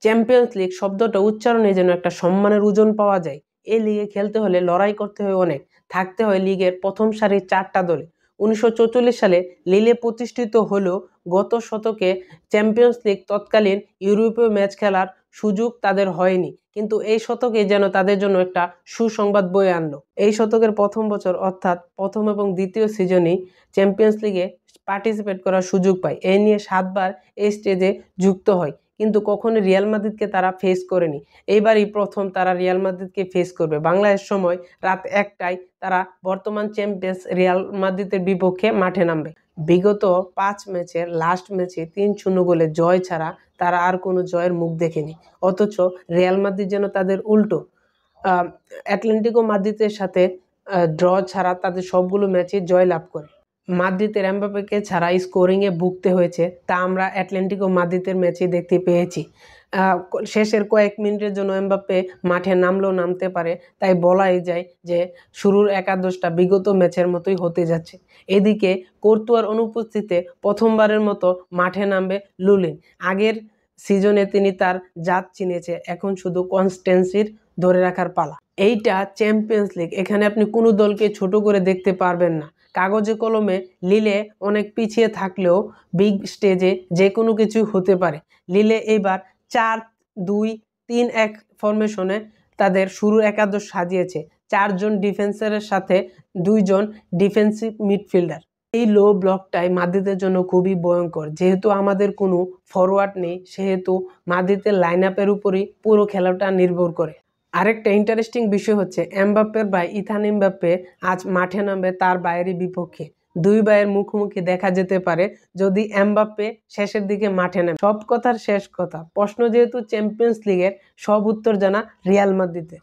Champions league শব্দটা উচ্চারণে যেন একটা সম্মানের ওজন পাওয়া যায়। এই লিগে খেলতে হলে লড়াই করতে হয় অনেক, থাকতে হয় লিগের প্রথম সারির 4টা দলে। 1944 সালে লিলে প্রতিষ্ঠিত হলেও গত শতকে চ্যাম্পিয়ন্স লিগ তৎকালীন ইউরোপীয় ম্যাচ খেলার সুযোগ তাদের হয়নি, কিন্তু এই শতকে যেন তাদের জন্য একটা সুসংবাদ বয়ে আনলো। এই শতকের প্রথম বছর অর্থাৎ প্রথম এবং দ্বিতীয় সিজনেই চ্যাম্পিয়ন্স লিগে পার্টিসিপেট করার সুযোগ পায়। এই নিয়ে 7বার এই স্টেজে যুক্ত হয়, কিন্তু কখনো রিয়াল মাদ্রিদকে তারা ফেস করেনি। এইবারই প্রথম তারা রিয়াল মাদ্রিদকে ফেস করবে। বাংলাদেশ সময় রাত 1টায় তারা বর্তমান চ্যাম্পিয়ন্স রিয়াল মাদ্রিদের বিপক্ষে মাঠে নামবে। বিগত 5 ম্যাচের লাস্ট ম্যাচে 3-0 গোলে জয় ছাড়া তারা আর কোনো জয়ের মুখ দেখেনি। অথচ রিয়াল মাদ্রিদ যেন তাদের উল্টো, অ্যাটলেটিকো মাদ্রিদের সাথে ড্র ছাড়া তাদের সবগুলো ম্যাচে জয় লাভ করে। মাদ্রিদের এমবাপ্পেকে ছাড়া স্কোরিংয়ে ভুগতে হয়েছে, তা আমরা অ্যাটলেটিকো মাদ্রিদের ম্যাচে দেখতে পেয়েছি। শেষের কয়েক মিনিটের জন্য এমবাপ্পে মাঠে নামলেও নামতে পারে, তাই বলাই যায় যে শুরুর একাদশটা বিগত ম্যাচের মতোই হতে যাচ্ছে। এদিকে কোর্তুয়ার অনুপস্থিতিতে প্রথমবারের মতো মাঠে নামবে লুলিন। আগের সিজনে তিনি তার জাত চিনেছে, এখন শুধু কনস্ট্যান্সির ধরে রাখার পালা। এইটা চ্যাম্পিয়ন্স লিগ, এখানে আপনি কোনো দলকে ছোট করে দেখতে পারবেন না। কাগজে কলমে লিলে অনেক পিছিয়ে থাকলেও বিগ স্টেজে যে কোনো কিছু হতে পারে। লিলে এবার 4-2-3-1 ফরমেশনে তাদের শুরুর একাদশ সাজিয়েছে। 4 জন ডিফেন্সারের সাথে 2 জন ডিফেন্সিভ মিডফিল্ডার। এই লো ব্লকটাই মাদ্রিদের জন্য খুবই ভয়ঙ্কর। যেহেতু আমাদের কোনো ফরওয়ার্ড নেই, সেহেতু মাদ্রিদের লাইন আপের উপরই পুরো খেলাটা নির্ভর করে। আরেকটা ইন্টারেস্টিং বিষয় হচ্ছে এমবাপ্পের ভাই ইথান এমবাপ্পে আজ মাঠে নামবে তার ভাইয়েরই বিপক্ষে। 2 ভাইয়ের মুখোমুখি দেখা যেতে পারে যদি এমবাপ্পে শেষের দিকে মাঠে নামে। সব কথার শেষ কথা, প্রশ্ন যেহেতু চ্যাম্পিয়ন্স লিগের, সব উত্তর জানা রিয়াল মাদ্রিদের।